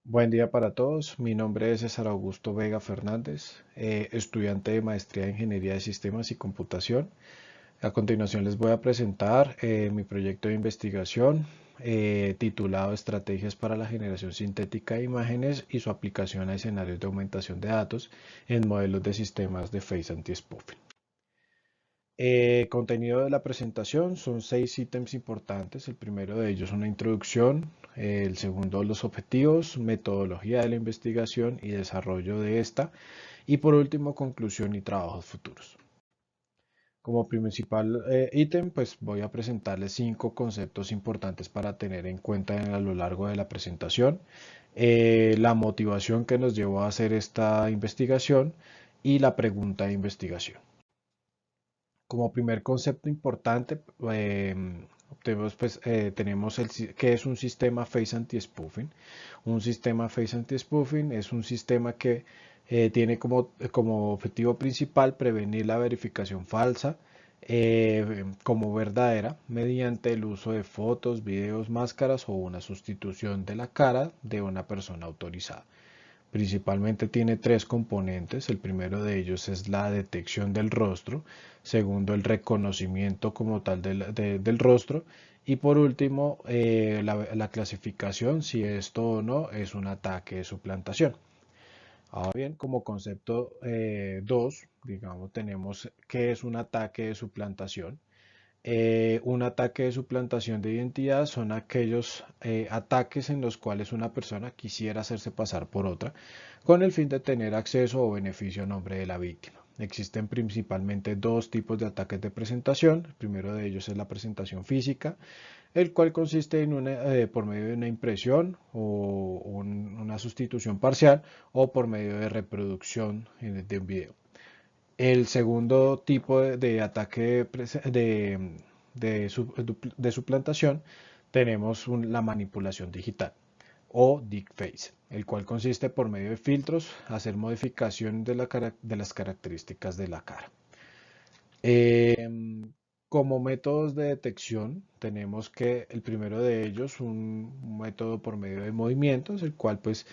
Buen día para todos. Mi nombre es César Augusto Vega Fernández, estudiante de Maestría en Ingeniería de Sistemas y Computación. A continuación les voy a presentar mi proyecto de investigación titulado Estrategias para la generación sintética de imágenes y su aplicación a escenarios de aumentación de datos en modelos de sistemas de Face Anti-Spoofing. Contenido de la presentación son 6 ítems importantes. El primero de ellos una introducción, el segundo los objetivos, metodología de la investigación y desarrollo de esta, y por último conclusión y trabajos futuros. Como principal ítem, pues voy a presentarles 5 conceptos importantes para tener en cuenta a lo largo de la presentación, la motivación que nos llevó a hacer esta investigación y la pregunta de investigación. Como primer concepto importante, tenemos que es un sistema Face Anti-Spoofing. Un sistema Face Anti-Spoofing es un sistema que tiene como objetivo principal prevenir la verificación falsa como verdadera mediante el uso de fotos, videos, máscaras o una sustitución de la cara de una persona autorizada. Principalmente tiene 3 componentes. El primero de ellos es la detección del rostro, segundo el reconocimiento como tal del rostro y por último la clasificación si esto o no es un ataque de suplantación. Ahora bien, como concepto 2, digamos, tenemos qué es un ataque de suplantación. Un ataque de suplantación de identidad son aquellos ataques en los cuales una persona quisiera hacerse pasar por otra con el fin de tener acceso o beneficio a nombre de la víctima. Existen principalmente 2 tipos de ataques de presentación. El primero de ellos es la presentación física, el cual consiste en por medio de una impresión o una sustitución parcial o por medio de reproducción de un video. El segundo tipo de ataque de suplantación tenemos la manipulación digital o deepface, el cual consiste por medio de filtros hacer modificación de las características de la cara. Como métodos de detección tenemos que el primero de ellos un método por medio de movimientos, el cual pues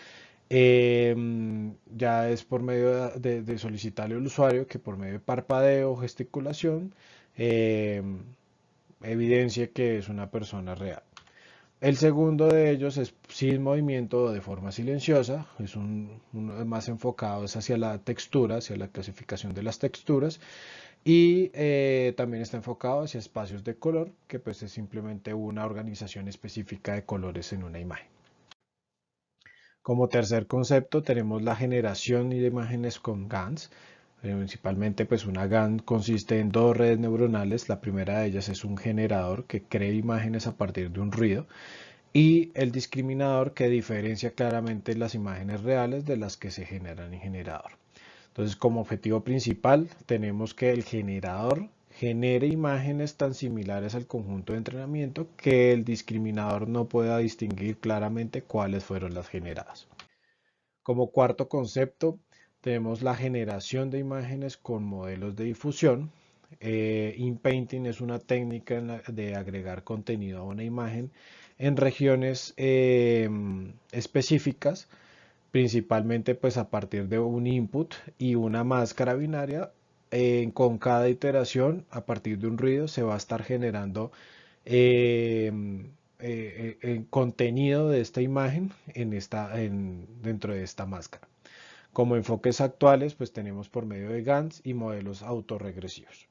ya es por medio de solicitarle al usuario que por medio de parpadeo o gesticulación evidencie que es una persona real. El segundo de ellos es sin movimiento o de forma silenciosa, es más enfocado hacia la textura, hacia la clasificación de las texturas y también está enfocado hacia espacios de color, que pues es simplemente una organización específica de colores en una imagen. Como tercer concepto tenemos la generación de imágenes con GANs. Principalmente pues una GAN consiste en 2 redes neuronales. La primera de ellas es un generador que crea imágenes a partir de un ruido y el discriminador que diferencia claramente las imágenes reales de las que se generan en generador. Entonces, como objetivo principal, tenemos que el generador genere imágenes tan similares al conjunto de entrenamiento que el discriminador no pueda distinguir claramente cuáles fueron las generadas. Como cuarto concepto, tenemos la generación de imágenes con modelos de difusión. Inpainting es una técnica de agregar contenido a una imagen en regiones específicas, principalmente pues a partir de un input y una máscara binaria. Con cada iteración, a partir de un ruido, se va a estar generando eh, el contenido de esta imagen dentro de esta máscara. Como enfoques actuales, pues tenemos por medio de GANs y modelos autorregresivos.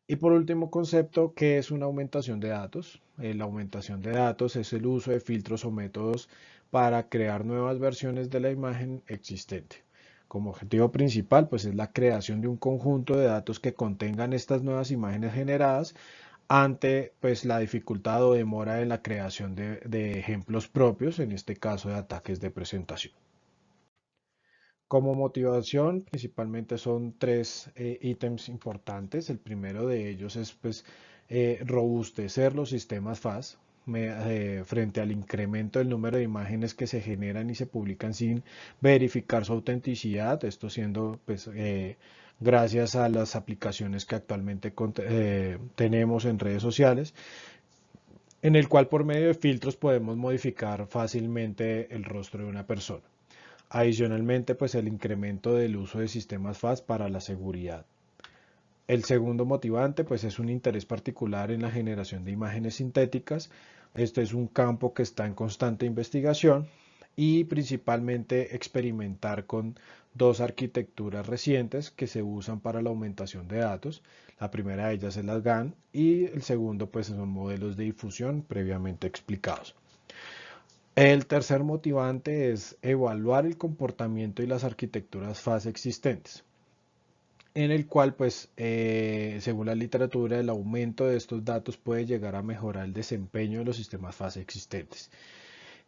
Y por último concepto, ¿qué es una aumentación de datos? La aumentación de datos es el uso de filtros o métodos para crear nuevas versiones de la imagen existente. Como objetivo principal, pues es la creación de un conjunto de datos que contengan estas nuevas imágenes generadas ante pues la dificultad o demora en la creación de ejemplos propios, en este caso de ataques de presentación. Como motivación, principalmente son 3 ítems importantes. El primero de ellos es pues, robustecer los sistemas FAS frente al incremento del número de imágenes que se generan y se publican sin verificar su autenticidad. Esto siendo pues, gracias a las aplicaciones que actualmente tenemos en redes sociales. en el cual por medio de filtros podemos modificar fácilmente el rostro de una persona. Adicionalmente, pues el incremento del uso de sistemas FAST para la seguridad. El segundo motivante, pues es un interés particular en la generación de imágenes sintéticas. Este es un campo que está en constante investigación y principalmente experimentar con dos arquitecturas recientes que se usan para la aumentación de datos. La primera de ellas es la GAN y el segundo pues son modelos de difusión previamente explicados. El tercer motivante es evaluar el comportamiento y las arquitecturas FAST existentes, en el cual, pues, según la literatura, el aumento de estos datos puede llegar a mejorar el desempeño de los sistemas FAST existentes.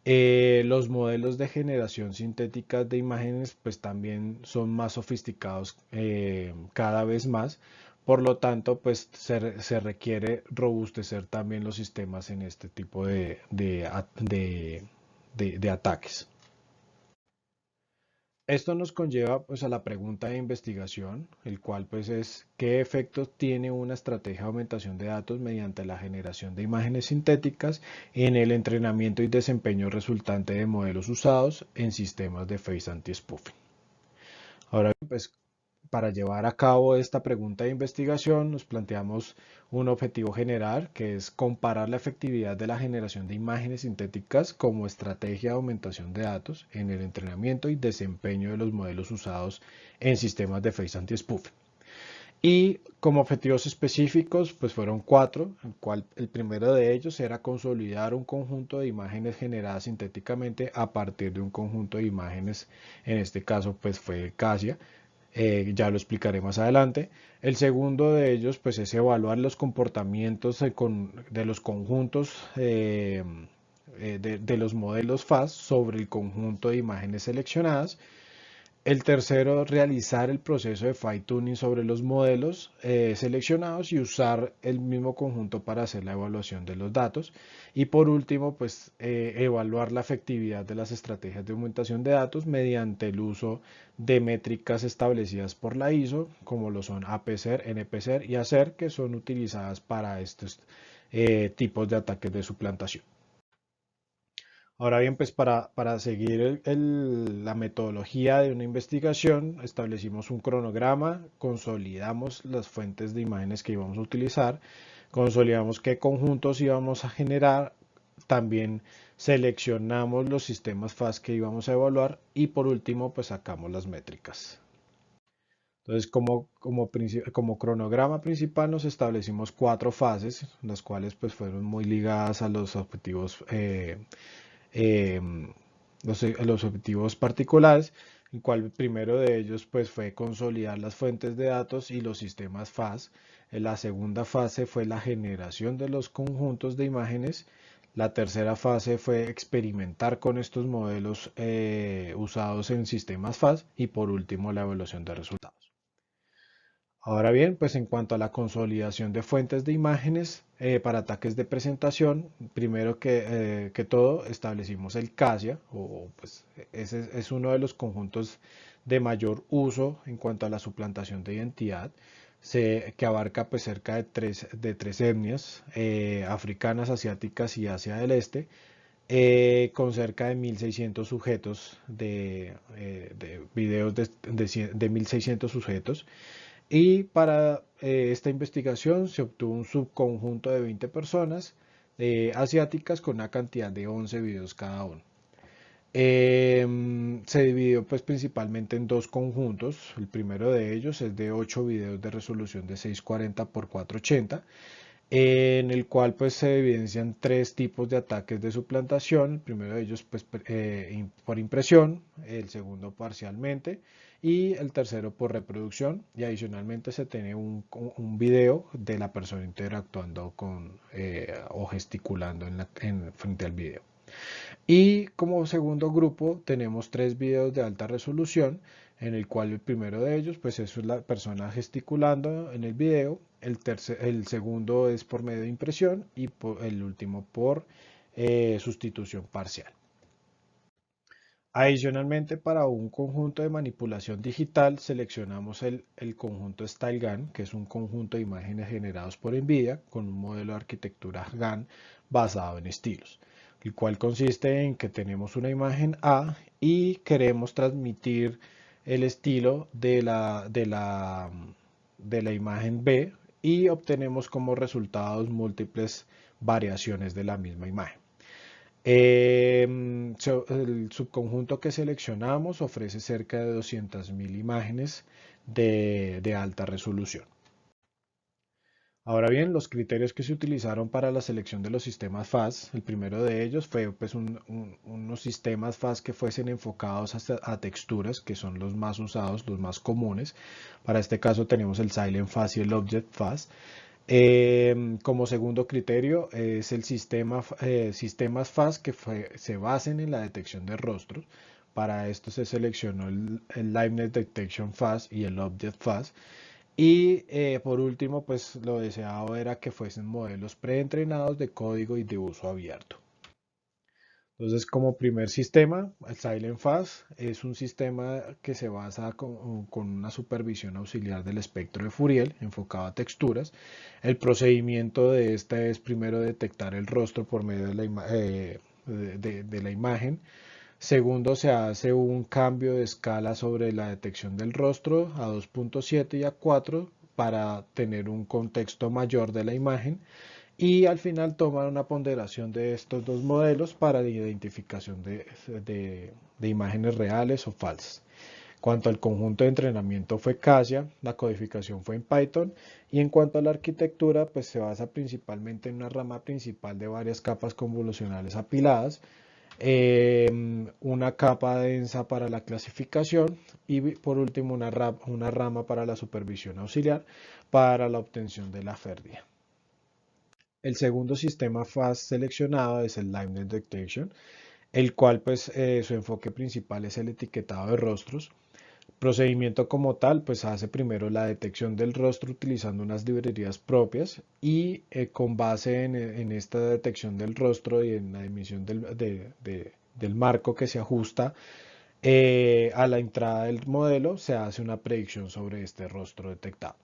Los modelos de generación sintética de imágenes, pues, también son más sofisticados cada vez más. Por lo tanto, pues, se requiere robustecer también los sistemas en este tipo de ataques. Esto nos conlleva pues a la pregunta de investigación, el cual pues es ¿qué efectos tiene una estrategia de aumentación de datos mediante la generación de imágenes sintéticas en el entrenamiento y desempeño resultante de modelos usados en sistemas de face anti-spoofing? Ahora bien, pues para llevar a cabo esta pregunta de investigación nos planteamos un objetivo general que es comparar la efectividad de la generación de imágenes sintéticas como estrategia de aumentación de datos en el entrenamiento y desempeño de los modelos usados en sistemas de face anti-spoofing. Y como objetivos específicos, pues fueron cuatro, el primero de ellos era consolidar un conjunto de imágenes generadas sintéticamente a partir de un conjunto de imágenes, en este caso pues fue Casia, ya lo explicaré más adelante. El segundo de ellos pues es evaluar los comportamientos de los conjuntos de los modelos FAST sobre el conjunto de imágenes seleccionadas. El tercero, realizar el proceso de fine tuning sobre los modelos seleccionados y usar el mismo conjunto para hacer la evaluación de los datos. Y por último, pues evaluar la efectividad de las estrategias de aumentación de datos mediante el uso de métricas establecidas por la ISO, como lo son APCER, NPCER y ACER, que son utilizadas para estos tipos de ataques de suplantación. Ahora bien, pues para seguir la metodología de una investigación, establecimos un cronograma, consolidamos las fuentes de imágenes que íbamos a utilizar, consolidamos qué conjuntos íbamos a generar, también seleccionamos los sistemas FAST que íbamos a evaluar y por último, pues sacamos las métricas. Entonces, como cronograma principal nos establecimos cuatro fases, las cuales pues fueron muy ligadas a los objetivos eh, los objetivos particulares, el cual el primero de ellos pues fue consolidar las fuentes de datos y los sistemas FAST. La segunda fase fue la generación de los conjuntos de imágenes. La tercera fase fue experimentar con estos modelos usados en sistemas FAST y por último la evaluación de resultados. Ahora bien, pues en cuanto a la consolidación de fuentes de imágenes para ataques de presentación, primero que todo establecimos el CASIA, o pues ese es uno de los conjuntos de mayor uso en cuanto a la suplantación de identidad, que abarca pues cerca de tres etnias, africanas, asiáticas y Asia del Este, con cerca de 1.600 sujetos de videos de 1.600 sujetos. Y para esta investigación se obtuvo un subconjunto de 20 personas asiáticas con una cantidad de 11 videos cada uno. Se dividió pues principalmente en dos conjuntos. El primero de ellos es de 8 videos de resolución de 640 por 480, en el cual pues se evidencian tres tipos de ataques de suplantación. El primero de ellos pues por impresión, el segundo parcialmente y el tercero por reproducción, y adicionalmente se tiene un video de la persona interactuando o gesticulando frente al video. Y como segundo grupo tenemos tres videos de alta resolución, en el cual el primero de ellos pues es la persona gesticulando en el video, el segundo es por medio de impresión y el último por sustitución parcial. Adicionalmente, para un conjunto de manipulación digital, seleccionamos el conjunto StyleGAN, que es un conjunto de imágenes generados por NVIDIA con un modelo de arquitectura GAN basado en estilos, el cual consiste en que tenemos una imagen A y queremos transmitir el estilo de la imagen B y obtenemos como resultados múltiples variaciones de la misma imagen. El subconjunto que seleccionamos ofrece cerca de 200.000 imágenes de alta resolución. Ahora bien, los criterios que se utilizaron para la selección de los sistemas FAS, el primero de ellos fue pues, unos sistemas FAS que fuesen enfocados a texturas, que son los más usados, los más comunes. Para este caso tenemos el Silent FAS y el Object FAS. Como segundo criterio es el sistemas FAS que se basen en la detección de rostros. Para esto se seleccionó el Liveness Detection FAS y el Object FAS. Y por último, pues lo deseado era que fuesen modelos preentrenados de código y de uso abierto. Entonces, como primer sistema, el Silent FAS es un sistema que se basa con una supervisión auxiliar del espectro de Fourier enfocado a texturas. El procedimiento de esta es primero detectar el rostro por medio de la imagen. Segundo, se hace un cambio de escala sobre la detección del rostro a 2.7 y a 4 para tener un contexto mayor de la imagen. Y al final toman una ponderación de estos dos modelos para la identificación de imágenes reales o falsas. Cuanto al conjunto de entrenamiento fue Casia, la codificación fue en Python y en cuanto a la arquitectura, pues se basa principalmente en una rama principal de varias capas convolucionales apiladas, una capa densa para la clasificación y por último una rama para la supervisión auxiliar para la obtención de la FERDIA. El segundo sistema FAST seleccionado es el Liveness Detection, el cual pues su enfoque principal es el etiquetado de rostros. Procedimiento como tal, pues hace primero la detección del rostro utilizando unas librerías propias y con base en esta detección del rostro y en la emisión del marco que se ajusta a la entrada del modelo, se hace una predicción sobre este rostro detectado.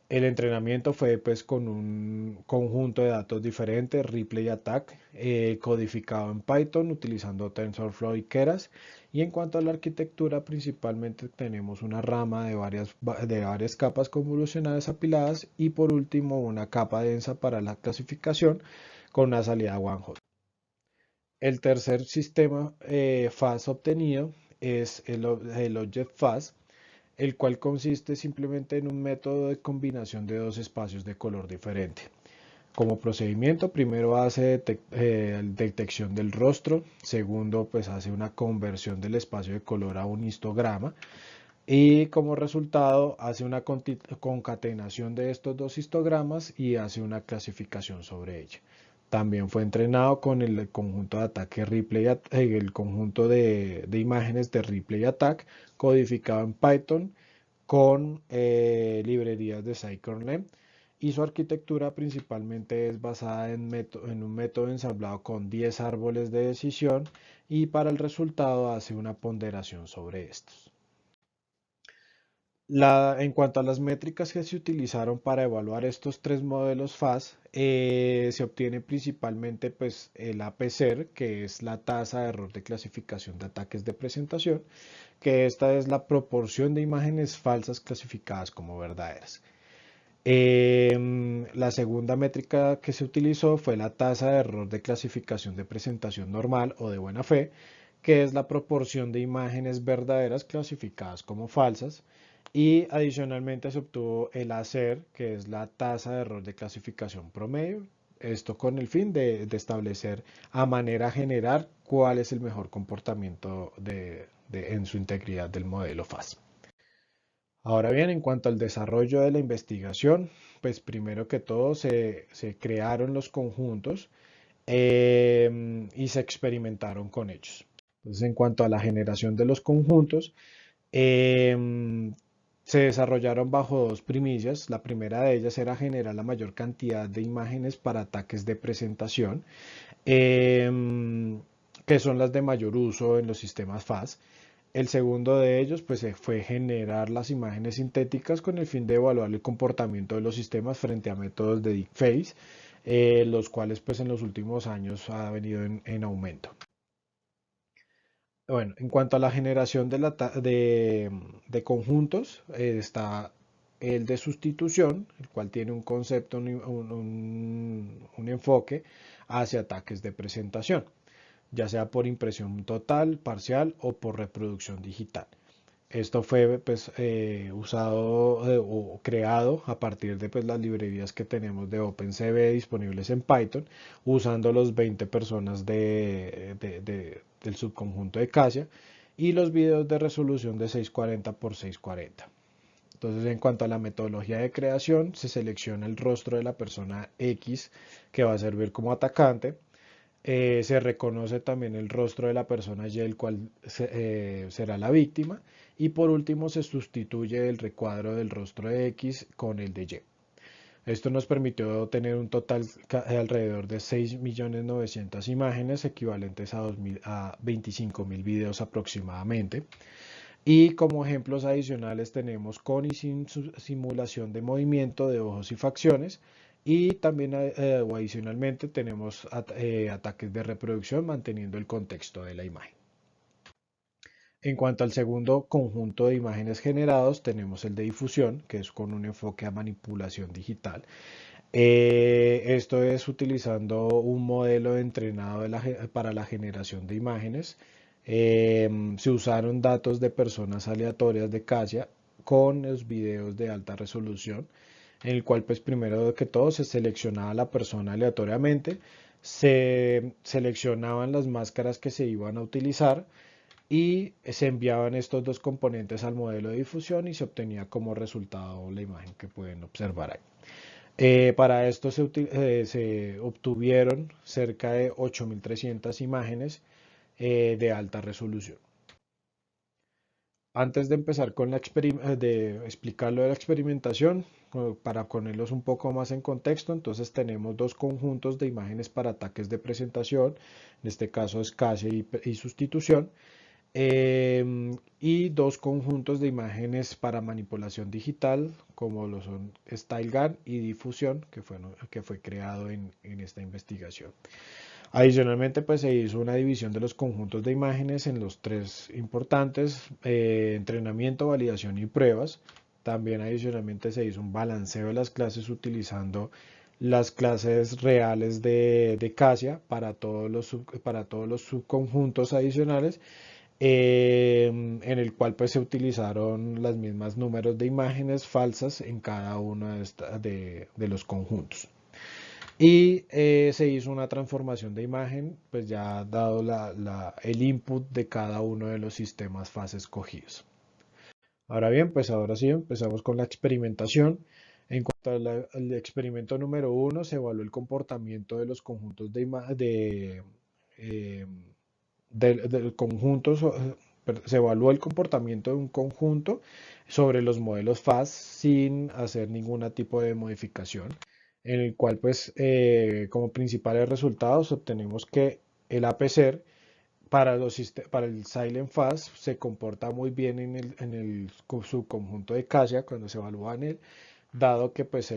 El entrenamiento fue pues con un conjunto de datos diferentes, Ripley Attack, codificado en Python utilizando TensorFlow y Keras. Y en cuanto a la arquitectura, principalmente tenemos una rama de varias capas convolucionales apiladas y por último una capa densa para la clasificación con una salida one hot. El tercer sistema FAS obtenido es el Object FAS, el cual consiste simplemente en un método de combinación de dos espacios de color diferente. Como procedimiento, primero hace detección del rostro, segundo pues hace una conversión del espacio de color a un histograma y como resultado hace una concatenación de estos dos histogramas y hace una clasificación sobre ella. También fue entrenado con el conjunto de ataque Ripley, el conjunto de imágenes de Ripley Attack codificado en Python con librerías de scikit-learn y su arquitectura principalmente es basada en un método ensamblado con 10 árboles de decisión y para el resultado hace una ponderación sobre estos. En cuanto a las métricas que se utilizaron para evaluar estos tres modelos FAS, se obtiene principalmente pues, el APCER, que es la tasa de error de clasificación de ataques de presentación, que esta es la proporción de imágenes falsas clasificadas como verdaderas. La segunda métrica que se utilizó fue la tasa de error de clasificación de presentación normal o de buena fe, que es la proporción de imágenes verdaderas clasificadas como falsas. Y adicionalmente se obtuvo el ACER, que es la tasa de error de clasificación promedio. Esto con el fin de establecer a manera general cuál es el mejor comportamiento en su integridad del modelo FAS. Ahora bien, en cuanto al desarrollo de la investigación, pues primero que todo se crearon los conjuntos y se experimentaron con ellos. Entonces, en cuanto a la generación de los conjuntos, se desarrollaron bajo dos primicias. La primera de ellas era generar la mayor cantidad de imágenes para ataques de presentación, que son las de mayor uso en los sistemas FAS. El segundo de ellos pues, fue generar las imágenes sintéticas con el fin de evaluar el comportamiento de los sistemas frente a métodos de deepfake. los cuales pues en los últimos años ha venido en aumento. Bueno, en cuanto a la generación de conjuntos, está el de sustitución, el cual tiene un concepto, un enfoque hacia ataques de presentación, ya sea por impresión total, parcial o por reproducción digital. Esto fue pues, usado o creado a partir de pues, las librerías que tenemos de OpenCV disponibles en Python, usando los 20 personas del subconjunto de Casia y los videos de resolución de 640 por 640. Entonces, en cuanto a la metodología de creación, se selecciona el rostro de la persona X que va a servir como atacante. Se reconoce también el rostro de la persona Y, el cual será la víctima. Y por último, se sustituye el recuadro del rostro de X con el de Y. Esto nos permitió tener un total de alrededor de 6.900.000 imágenes, equivalentes a 25.000 videos aproximadamente. Y como ejemplos adicionales tenemos con y sin simulación de movimiento de ojos y facciones. Y también o adicionalmente tenemos ataques de reproducción manteniendo el contexto de la imagen. En cuanto al segundo conjunto de imágenes generados, tenemos el de difusión, que es con un enfoque a manipulación digital. Esto es utilizando un modelo entrenado para la generación de imágenes. Se usaron datos de personas aleatorias de Casia con los videos de alta resolución, en el cual pues primero que todo se seleccionaba la persona aleatoriamente, se seleccionaban las máscaras que se iban a utilizar y se enviaban estos dos componentes al modelo de difusión y se obtenía como resultado la imagen que pueden observar ahí. Para esto se obtuvieron cerca de 8.300 imágenes de alta resolución. Antes de empezar con de explicar lo de la experimentación, para ponerlos un poco más en contexto, entonces tenemos dos conjuntos de imágenes para ataques de presentación, en este caso es Casia y sustitución, y dos conjuntos de imágenes para manipulación digital, como lo son StyleGAN y difusión, que fue creado en esta investigación. Adicionalmente, pues se hizo una división de los conjuntos de imágenes en los tres importantes, entrenamiento, validación y pruebas. También adicionalmente se hizo un balanceo de las clases utilizando las clases reales de Casia para todos los subconjuntos adicionales, en el cual pues se utilizaron las mismas números de imágenes falsas en cada uno de los conjuntos. Y se hizo una transformación de imagen, pues ya dado el input de cada uno de los sistemas fase escogidos. Ahora bien, pues ahora sí empezamos con la experimentación. En cuanto al experimento número 1, se evaluó el comportamiento de los conjuntos eh, del conjunto, se evaluó el comportamiento de un conjunto sobre los modelos FAS sin hacer ningún tipo de modificación, en el cual pues como principales resultados obtenemos que el APCER para el Silent Fast se comporta muy bien en el subconjunto de Casia cuando se evalúa en él, dado que pues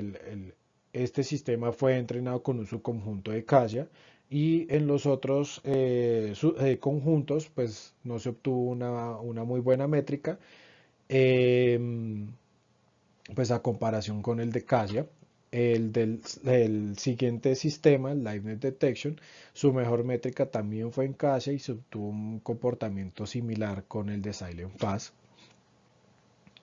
este sistema fue entrenado con un subconjunto de Casia y en los otros conjuntos pues no se obtuvo una muy buena métrica, em, pues a comparación con el de Casia. El siguiente sistema, el Liveness Detection, su mejor métrica también fue en Casia y se obtuvo un comportamiento similar con el de Silent Fast.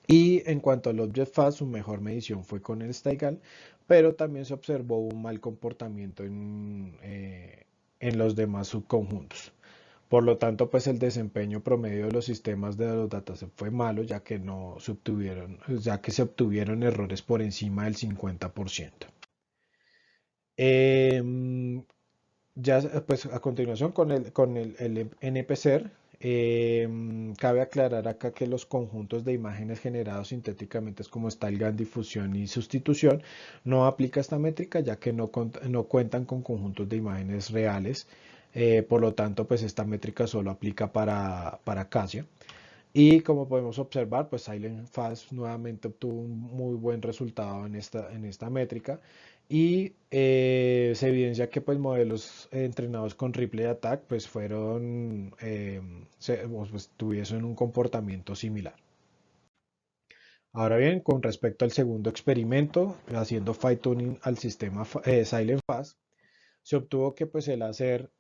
Y en cuanto al Object Fast, su mejor medición fue con el StyleGAN, pero también se observó un mal comportamiento en los demás subconjuntos. Por lo tanto, pues el desempeño promedio de los sistemas de los datasets fue malo, ya que se obtuvieron errores por encima del 50%. Ya pues a continuación con el NPCER, cabe aclarar acá que los conjuntos de imágenes generados sintéticamente como StyleGAN, difusión y sustitución no aplica esta métrica, ya que no cuentan con conjuntos de imágenes reales. Por lo tanto, pues esta métrica solo aplica para Casia. Y como podemos observar, pues Silent Fast nuevamente obtuvo un muy buen resultado en esta métrica. y se evidencia que pues modelos entrenados con Ripley Attack pues fueron, pues, tuviesen un comportamiento similar. Ahora bien, con respecto al segundo experimento, haciendo fine tuning al sistema Silent Fast, se obtuvo que pues el hacer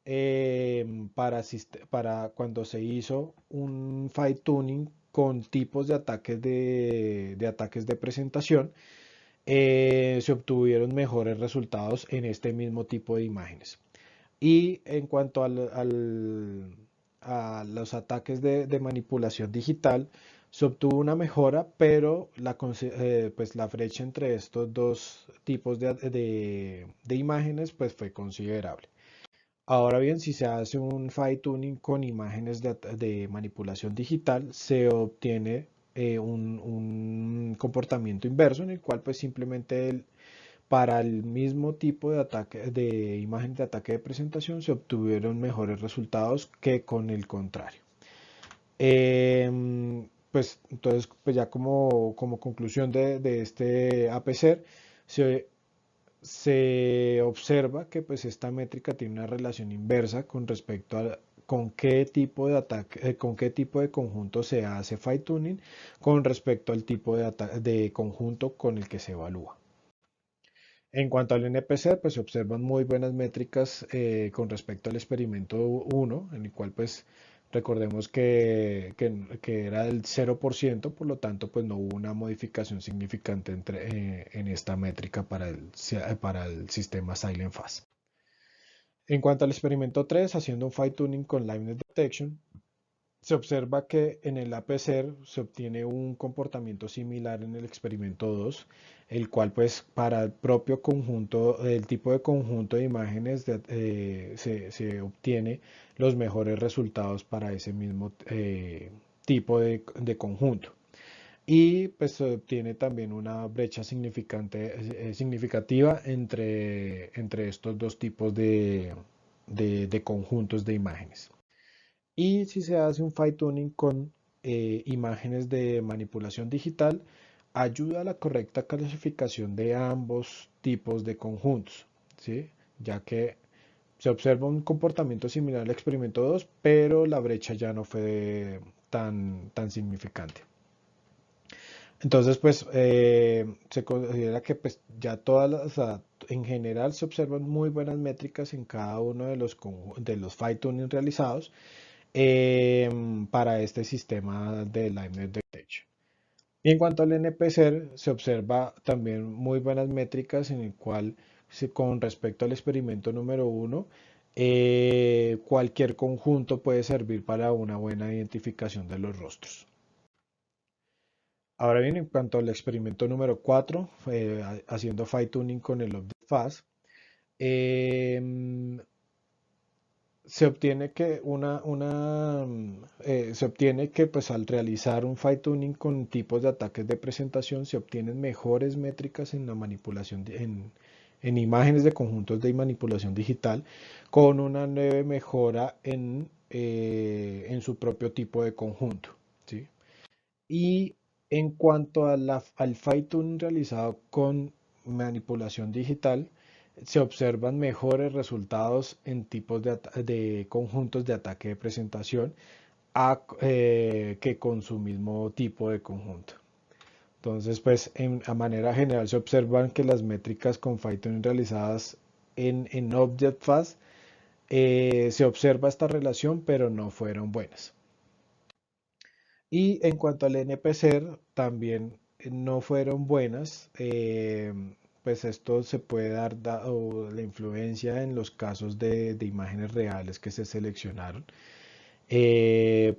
para cuando se hizo un fine tuning con tipos de ataques de presentación, se obtuvieron mejores resultados en este mismo tipo de imágenes. Y en cuanto a los ataques de manipulación digital, se obtuvo una mejora, pero pues la brecha entre estos dos tipos de imágenes pues fue considerable. Ahora bien, si se hace un fine tuning con imágenes de manipulación digital, se obtiene un comportamiento inverso en el cual pues simplemente para el mismo tipo de ataque de imagen de ataque de presentación se obtuvieron mejores resultados que con el contrario. Pues entonces, pues ya como conclusión de este APCER, se observa que pues esta métrica tiene una relación inversa con respecto a con qué tipo de ataque, con qué tipo de conjunto se hace fine tuning con respecto al tipo de conjunto con el que se evalúa. En cuanto al NPC, pues se observan muy buenas métricas con respecto al experimento 1, en el cual pues recordemos que era del 0%, por lo tanto pues no hubo una modificación significante en esta métrica para el sistema Silent Fast. En cuanto al experimento 3, haciendo un fine tuning con Liveness Detection, se observa que en el APCER se obtiene un comportamiento similar en el experimento 2, el cual pues para el propio conjunto, el tipo de conjunto de imágenes se obtiene los mejores resultados para ese mismo tipo de conjunto. Y pues se obtiene también una brecha significativa entre estos dos tipos de conjuntos de imágenes. Y si se hace un fine tuning con imágenes de manipulación digital, ayuda a la correcta clasificación de ambos tipos de conjuntos, ¿sí? Ya que se observa un comportamiento similar al experimento 2, pero la brecha ya no fue tan significante. Entonces, pues se considera que pues ya o sea, en general se observan muy buenas métricas en cada uno de los fine tuning realizados para este sistema de Liveness Detection. Y en cuanto al NPCer, se observa también muy buenas métricas en el cual, con respecto al experimento número 1, cualquier conjunto puede servir para una buena identificación de los rostros. Ahora bien, en cuanto al experimento número 4, haciendo fine tuning con el Object Fast, em, se obtiene que pues al realizar un fine tuning con tipos de ataques de presentación se obtienen mejores métricas en la manipulación en imágenes de conjuntos de manipulación digital con una leve mejora en su propio tipo de conjunto, ¿sí? Y en cuanto al fine tuning realizado con manipulación digital, se observan mejores resultados en tipos de conjuntos de ataque de presentación que con su mismo tipo de conjunto. Entonces, pues a manera general se observan que las métricas con fine tuning realizadas en Object Fast se observa esta relación, pero no fueron buenas. Y en cuanto al NPCer, también no fueron buenas. Pues esto se puede dar dado la influencia en los casos de imágenes reales que se seleccionaron.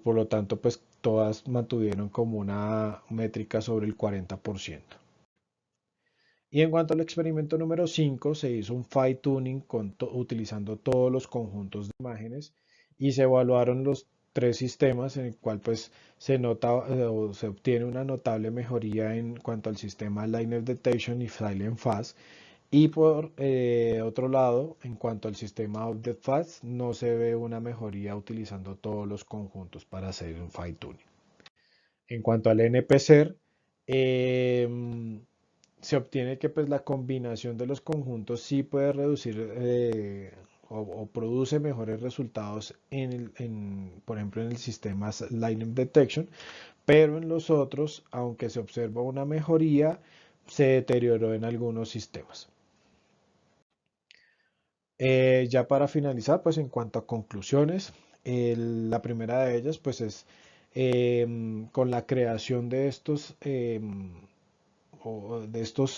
Por lo tanto, pues todas mantuvieron como una métrica sobre el 40%. Y en cuanto al experimento número 5, se hizo un fine tuning utilizando todos los conjuntos de imágenes y se evaluaron los tres sistemas en el cual pues se nota o se obtiene una notable mejoría en cuanto al sistema Liveness Detection y Silent Fast. Y por otro lado, en cuanto al sistema Object Fast, no se ve una mejoría utilizando todos los conjuntos para hacer un fine tuning. En cuanto al NPCer, se obtiene que pues la combinación de los conjuntos sí puede reducir o produce mejores resultados por ejemplo, en el sistema Lightning Detection, pero en los otros, aunque se observa una mejoría, se deterioró en algunos sistemas. Ya para finalizar, pues en cuanto a conclusiones, la primera de ellas pues es con la creación de estos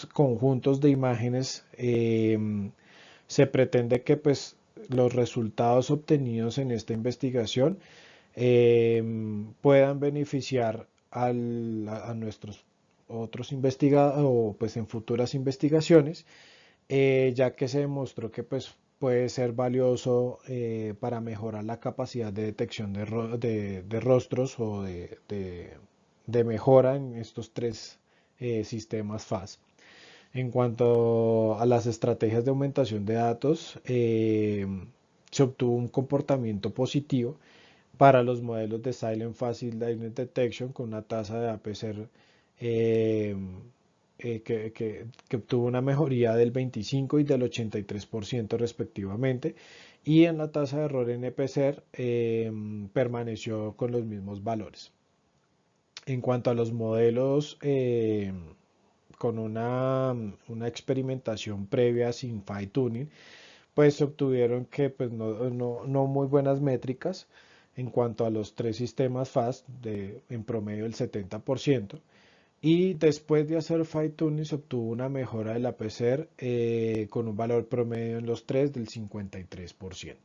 conjuntos de imágenes, se pretende que pues los resultados obtenidos en esta investigación puedan beneficiar a nuestros otros investigadores o pues en futuras investigaciones, ya que se demostró que pues puede ser valioso para mejorar la capacidad de detección de rostros o de mejora en estos tres sistemas FAS. En cuanto a las estrategias de aumentación de datos, se obtuvo un comportamiento positivo para los modelos de Silent Facile Liveness Detection con una tasa de APCR eh, que obtuvo una mejoría del 25 y del 83% respectivamente, y en la tasa de error en EPCR permaneció con los mismos valores. En cuanto a los modelos con una experimentación previa sin fine tuning, pues se obtuvieron que pues no muy buenas métricas en cuanto a los tres sistemas FAST, en promedio el 70%, y después de hacer fine tuning se obtuvo una mejora de la PCR con un valor promedio en los tres del 53%.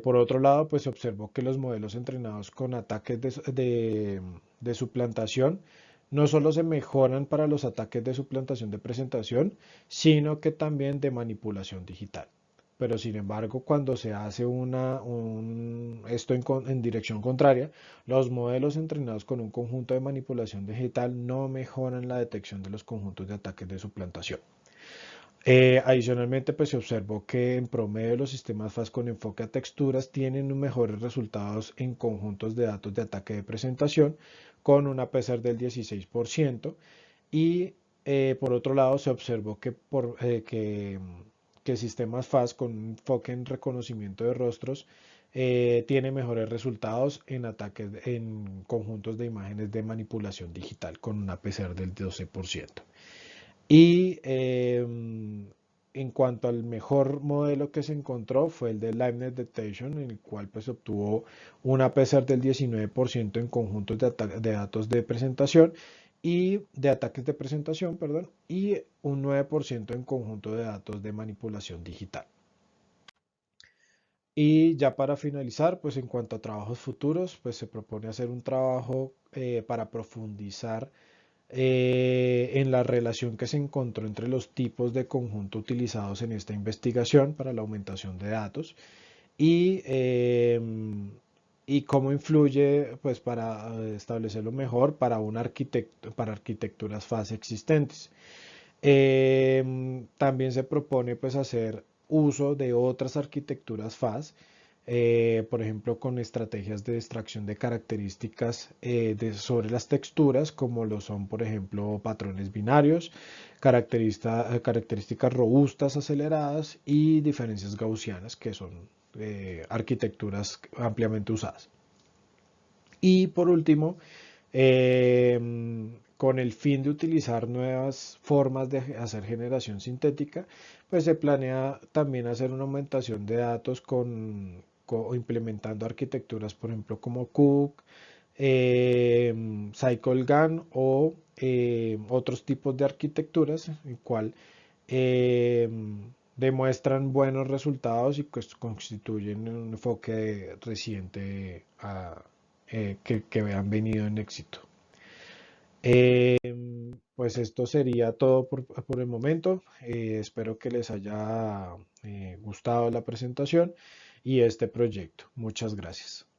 Por otro lado, pues se observó que los modelos entrenados con ataques de suplantación no solo se mejoran para los ataques de suplantación de presentación, sino que también de manipulación digital. Pero sin embargo, cuando se hace esto en dirección contraria, los modelos entrenados con un conjunto de manipulación digital no mejoran la detección de los conjuntos de ataques de suplantación. Adicionalmente, pues se observó que en promedio los sistemas FAST con enfoque a texturas tienen mejores resultados en conjuntos de datos de ataque de presentación, con una PCR del 16%, y por otro lado se observó que sistemas FAST con enfoque en reconocimiento de rostros tiene mejores resultados en ataques en conjuntos de imágenes de manipulación digital, con una PCR del 12%. Y en cuanto al mejor modelo que se encontró fue el de Liveness Detection, en el cual pues obtuvo una PCR del 19% en conjuntos de datos de presentación y de ataques de presentación, perdón, y un 9% en conjunto de datos de manipulación digital. Y ya para finalizar, pues en cuanto a trabajos futuros, pues se propone hacer un trabajo para profundizar en la relación que se encontró entre los tipos de conjunto utilizados en esta investigación para la aumentación de datos y cómo influye pues, para establecerlo mejor para arquitecturas FAS existentes. También se propone pues, hacer uso de otras arquitecturas FAS, por ejemplo, con estrategias de extracción de características sobre las texturas, como lo son, por ejemplo, patrones binarios, características robustas aceleradas y diferencias gaussianas, que son arquitecturas ampliamente usadas. Y por último, con el fin de utilizar nuevas formas de hacer generación sintética, pues se planea también hacer una aumentación de datos implementando arquitecturas, por ejemplo, como Cook, CycleGAN o otros tipos de arquitecturas, en cual demuestran buenos resultados y pues constituyen un enfoque reciente que han venido en éxito. Pues esto sería todo por el momento. Espero que les haya gustado la presentación y este proyecto. Muchas gracias.